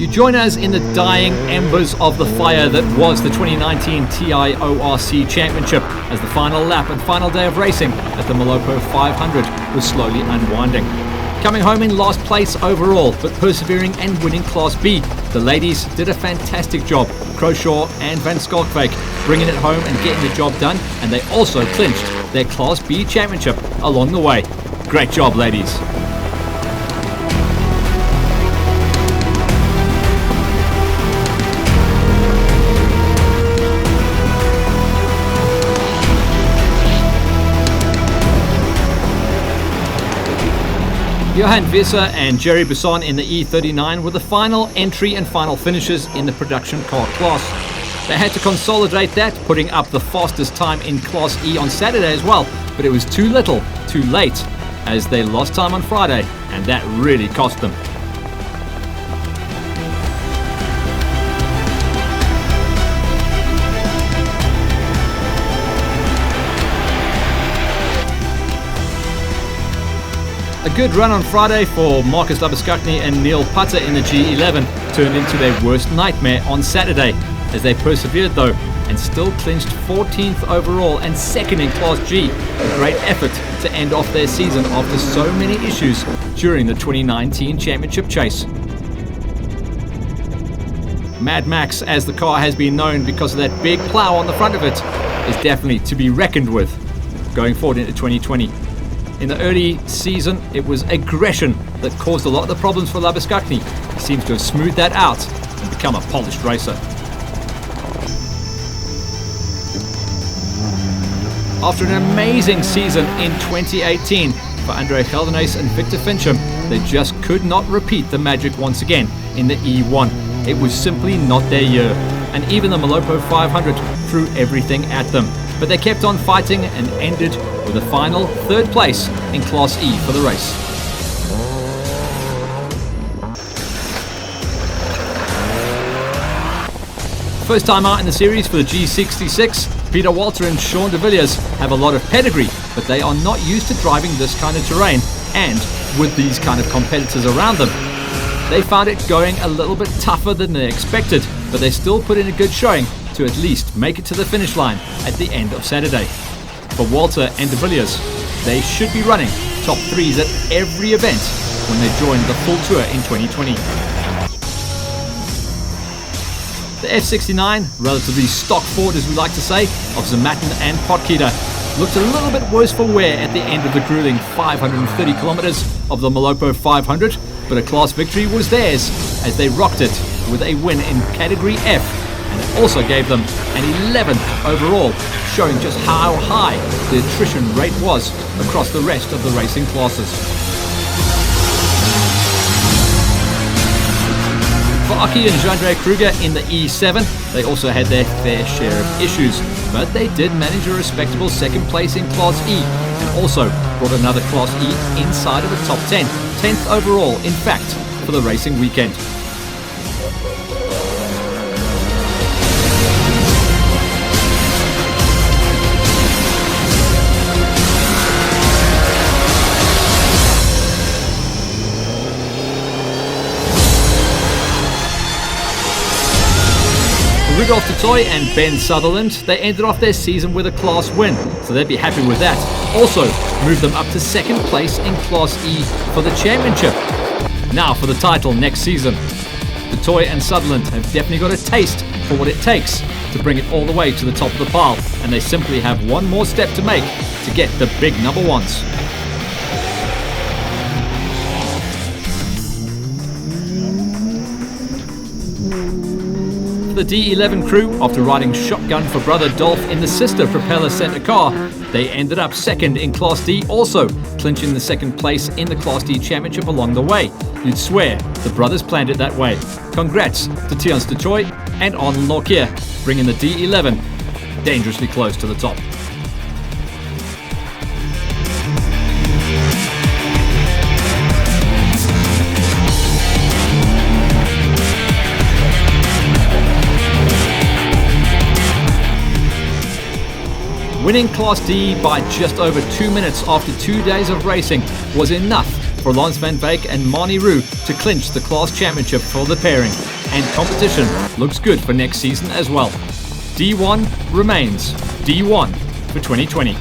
You join us in the dying embers of the fire that was the 2019 TIORC Championship as the final lap and final day of racing at the Molopo 500 was slowly unwinding. Coming home in last place overall, but persevering and winning Class B, the ladies did a fantastic job. Croshaw and Van Skalkwyk bringing it home and getting the job done, and they also clinched their Class B Championship along the way. Great job, ladies. Johan Visser and Jerry Busson in the E39 were the final entry and final finishes in the production car class. They had to consolidate that, putting up the fastest time in Class E on Saturday as well, but it was too little, too late, as they lost time on Friday, and that really cost them. A good run on Friday for Marcus Labuschagne and Neil Putter in the G11 turned into their worst nightmare on Saturday, as they persevered though and still clinched 14th overall and second in Class G. A great effort to end off their season after so many issues during the 2019 championship chase. Mad Max, as the car has been known because of that big plow on the front of it, is definitely to be reckoned with going forward into 2020. In the early season, it was aggression that caused a lot of the problems for Labuschagne. He seems to have smoothed that out and become a polished racer. After an amazing season in 2018 for Andre Geldenhuys and Victor Fincham, they just could not repeat the magic once again in the E1. It was simply not their year, and even the Molopo 500 threw everything at them. But they kept on fighting and ended with a final third place in Class E for the race. First time out in the series for the G66, Peter Walter and Sean de Villiers have a lot of pedigree, but they are not used to driving this kind of terrain and with these kind of competitors around them. They found it going a little bit tougher than they expected, but they still put in a good showing to at least make it to the finish line at the end of Saturday. For Walter and de Villiers, they should be running top threes at every event when they join the full tour in 2020. The F69, relatively stock Ford as we like to say, of Zamatin and Potgieter, looked a little bit worse for wear at the end of the grueling 530 kilometers of the Molopo 500, but a class victory was theirs as they rocked it with a win in Category F, and it also gave them an 11th overall, showing just how high the attrition rate was across the rest of the racing classes. For Aki and Jean-Andre Kruger in the E7, they also had their fair share of issues, but they did manage a respectable second place in Class E, and also brought another Class E inside of the top 10, 10th overall in fact for the racing weekend. Rudolf de Toy and Ben Sutherland, they ended off their season with a class win, so they'd be happy with that. Also, moved them up to second place in Class E for the championship. Now for the title next season. De Toy and Sutherland have definitely got a taste for what it takes to bring it all the way to the top of the pile, and they simply have one more step to make to get the big number ones. The D11 crew, after riding shotgun for brother Dolph in the sister propeller center car, they ended up second in Class D, also clinching the second place in the Class D championship along the way. You'd swear the brothers planned it that way. Congrats to Tians de Toy and Arnold Norkier, bringing the D11 dangerously close to the top. Winning Class D by just over 2 minutes after 2 days of racing was enough for Lance Van Beek and Marnie Roux to clinch the class championship for the pairing, and competition looks good for next season as well. D1 remains D1 for 2020.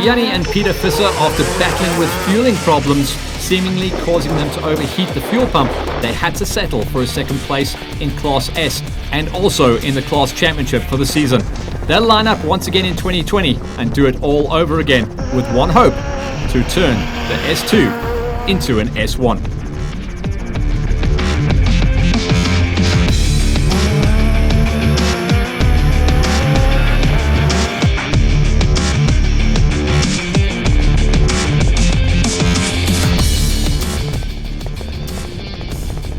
Yanni and Peter Visser, after battling with fueling problems, seemingly causing them to overheat the fuel pump, they had to settle for a second place in Class S and also in the Class Championship for the season. They'll line up once again in 2020 and do it all over again with one hope: to turn the S2 into an S1.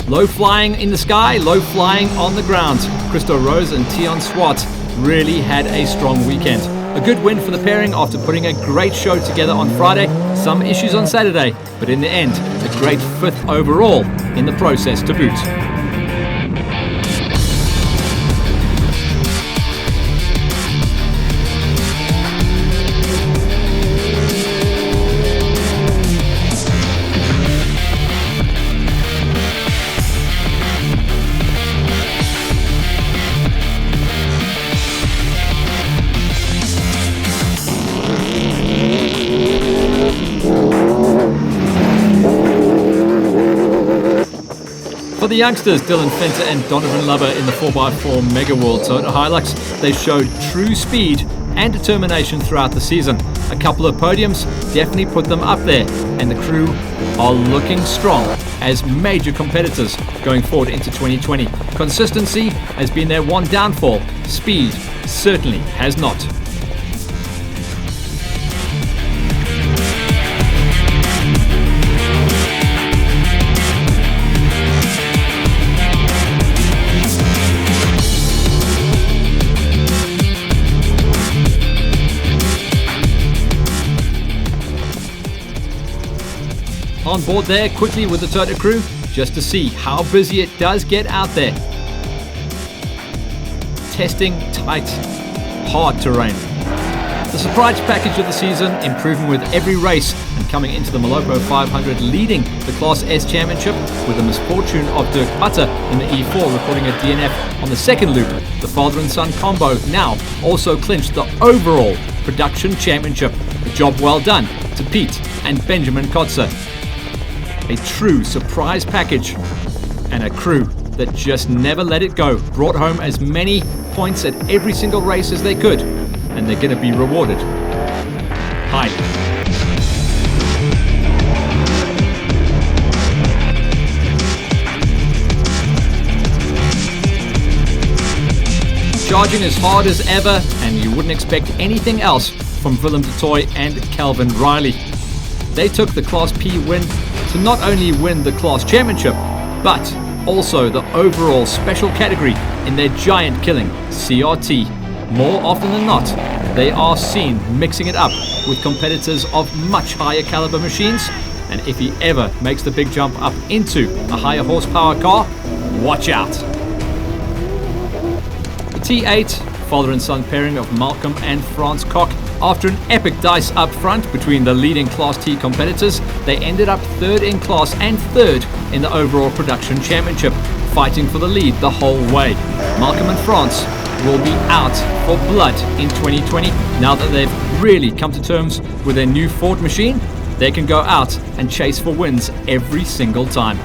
Low flying in the sky, low flying on the ground. Christo Rose and Tion Swart really had a strong weekend. A good win for the pairing after putting a great show together on Friday, some issues on Saturday, but in the end, a great 5th overall in the process to boot. For the youngsters, Dylan Fenter and Donovan Lubber in the 4x4 Mega World Toyota Hilux, they showed true speed and determination throughout the season. A couple of podiums definitely put them up there, and the crew are looking strong as major competitors going forward into 2020. Consistency has been their one downfall. Speed certainly has not. On board there quickly with the Toyota crew just to see how busy it does get out there. Testing tight, hard terrain. The surprise package of the season, improving with every race and coming into the Molopo 500 leading the Class S Championship with the misfortune of Dirk Butter in the E4 recording a DNF on the second loop. The father and son combo now also clinched the overall production championship. A job well done to Pete and Benjamin Kotzer. A true surprise package, and a crew that just never let it go. Brought home as many points at every single race as they could, and they're going to be rewarded highly. Charging as hard as ever, and you wouldn't expect anything else from Willem de Tooy and Calvin Riley. They took the Class P win to not only win the Class Championship, but also the overall special category in their giant killing, CRT. More often than not, they are seen mixing it up with competitors of much higher caliber machines, and if he ever makes the big jump up into a higher horsepower car, watch out. The T8, father and son pairing of Malcolm and Frans Koch. After an epic dice up front between the leading Class T competitors, they ended up 3rd in class and 3rd in the overall production championship, fighting for the lead the whole way. Malcolm and Frans will be out for blood in 2020. Now that they've really come to terms with their new Ford machine, they can go out and chase for wins every single time.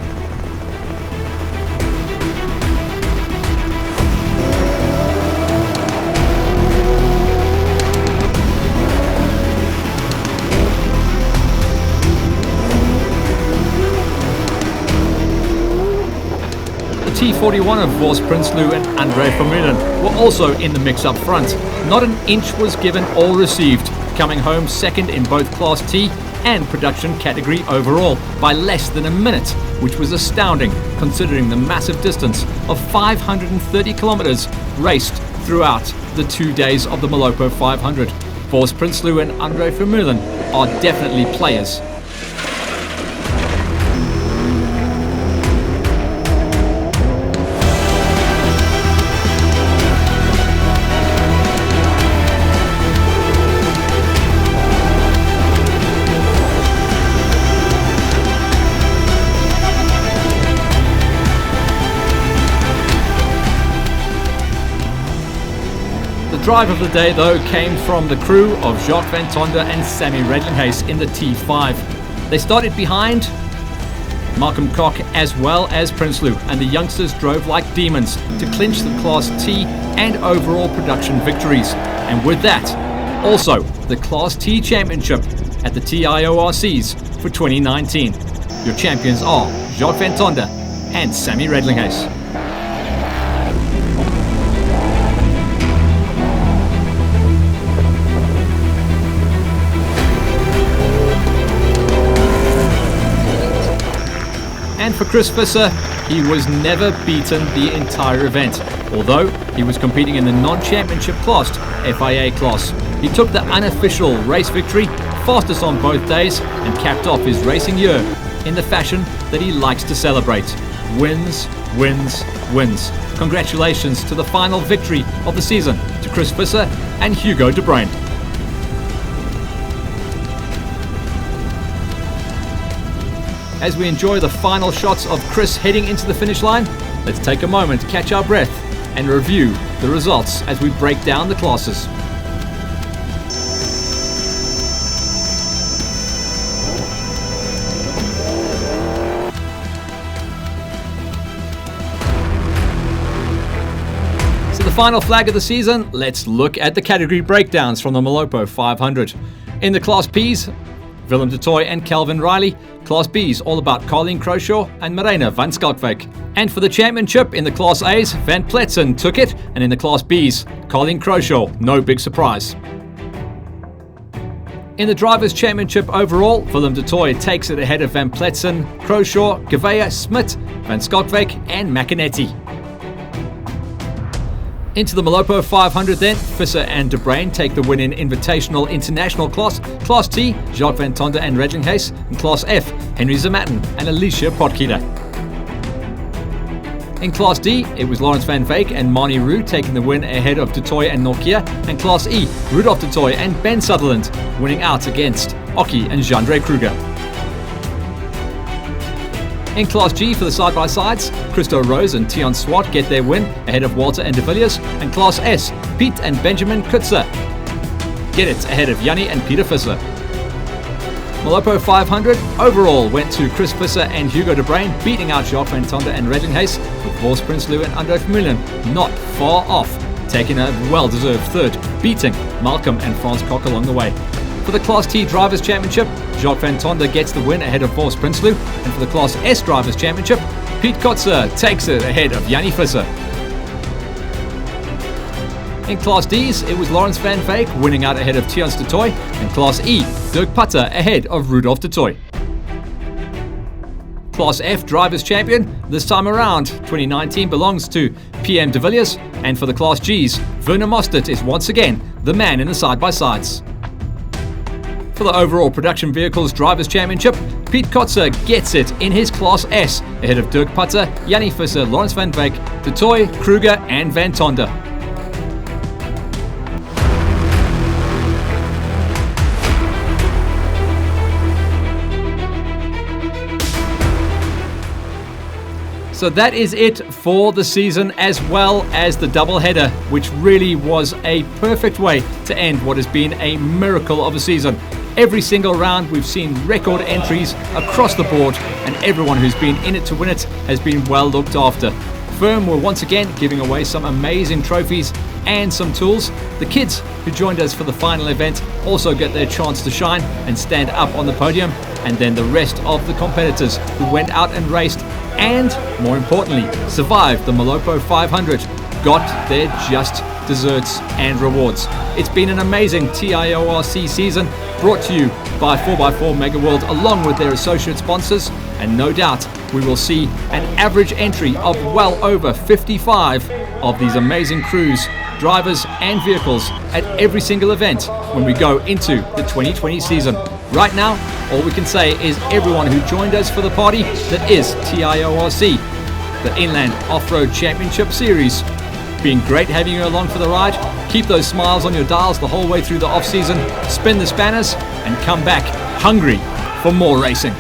T41 of Vos Prinsloo and Andre Vermeulen were also in the mix up front. Not an inch was given or received, coming home 2nd in both Class T and production category overall by less than a minute, which was astounding considering the massive distance of 530 kilometers raced throughout the 2 days of the Molopo 500. Vos Prinsloo and Andre Vermeulen are definitely players. drive of the day, though, came from the crew of Jacques Van Tonder and Sammy Redlinghuis in the T5. They started behind Malcolm Koch as well as Prinsloo, and the youngsters drove like demons to clinch the Class T and overall production victories. And with that, also the Class T Championship at the TIORCs for 2019. Your champions are Jacques Van Tonder and Sammy Redlinghuis. And for Chris Visser, he was never beaten the entire event, although he was competing in the non-championship class, FIA class. He took the unofficial race victory, fastest on both days, and capped off his racing year in the fashion that he likes to celebrate. Wins, wins, wins. Congratulations to the final victory of the season to Chris Visser and Hugo de Bruyn. As we enjoy the final shots of Chris heading into the finish line, let's take a moment to catch our breath and review the results as we break down the classes. So the final flag of the season, let's look at the category breakdowns from the Molopo 500. In the Class P's, Willem de Tooy and Calvin Riley. Class B's all about Carleen Croshaw and Marina van Skalkwijk. And for the championship in the Class A's, Van Pletsen took it, and in the Class B's, Carleen Croshaw, no big surprise. In the Drivers' Championship overall, Willem de Tooy takes it ahead of Van Pletsen, Croshaw, Gavea, Smit, Van Skalkwijk and McInerney. Into the Molopo 500 then, Visser and de Bruyn take the win in Invitational International class. Class T, Jacques Van Tonder and Redlinghuis. And Class F, Henry Zematten and Alicia Potgieter. In Class D, it was Lawrence van Veek and Marnie Roux taking the win ahead of de Tooy and Nokia. And Class E, Rudolf de Tooy and Ben Sutherland winning out against Oki and Jandre Kruger. In Class G for the side-by-sides, Christo Rose and Tion Swart get their win ahead of Walter and de Villiers, and Class S, Pete and Benjamin Kutzer get it ahead of Yanni and Peter Visser. Molopo 500 overall went to Chris Visser and Hugo de Bruyn, beating out Jacques Van Tonder and Redlinghuis, with Vos Prinsloo and André Vermeulen not far off, taking a well-deserved third, beating Malcolm and Frans Koch along the way. For the Class T Drivers' Championship, Jacques Van Tonder gets the win ahead of Vos Prinsloo, and for the Class S Drivers' Championship, Piet Kotzer takes it ahead of Yanni Visser. In Class D's, it was Lawrence van Veek winning out ahead of Tians de Tooy, and Class E, Dirk Putter ahead of Rudolf de Tooy. Class F Drivers' Champion, this time around, 2019 belongs to PM de Villiers, and for the Class G's, Werner Mostert is once again the man in the side-by-sides. For the overall production vehicles Drivers' Championship, Piet Kotzer gets it in his Class S ahead of Dirk Putter, Yanni Visser, Lawrence van Veek, de Tooy, Kruger and Van Tonder. So that is it for the season, as well as the doubleheader, which really was a perfect way to end what has been a miracle of a season. Every single round we've seen record entries across the board, and everyone who's been in it to win it has been well looked after. Firm were once again giving away some amazing trophies and some tools. The kids who joined us for the final event also get their chance to shine and stand up on the podium, and then the rest of the competitors who went out and raced and, more importantly, survived the Molopo 500 got their just desserts and rewards. It's been an amazing TIORC season, brought to you by 4x4 Megaworld along with their associate sponsors, and no doubt we will see an average entry of well over 55 of these amazing crews, drivers and vehicles at every single event when we go into the 2020 season. Right now, all we can say is everyone who joined us for the party that is TIORC, the Inland Off-Road Championship Series. Been great having you along for the ride. Keep those smiles on your dials the whole way through the off-season, spin the spanners and come back hungry for more racing.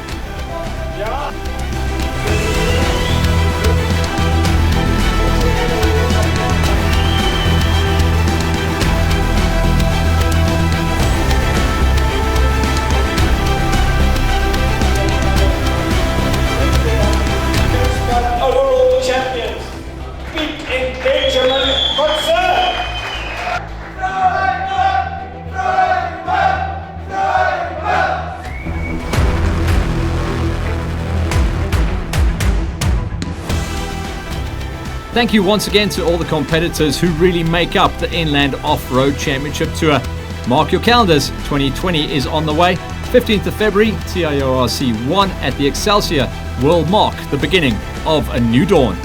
Thank you once again to all the competitors who really make up the Inland Off-Road Championship Tour. Mark your calendars, 2020 is on the way. 15th of February, TIORC 1 at the Excelsior will mark the beginning of a new dawn.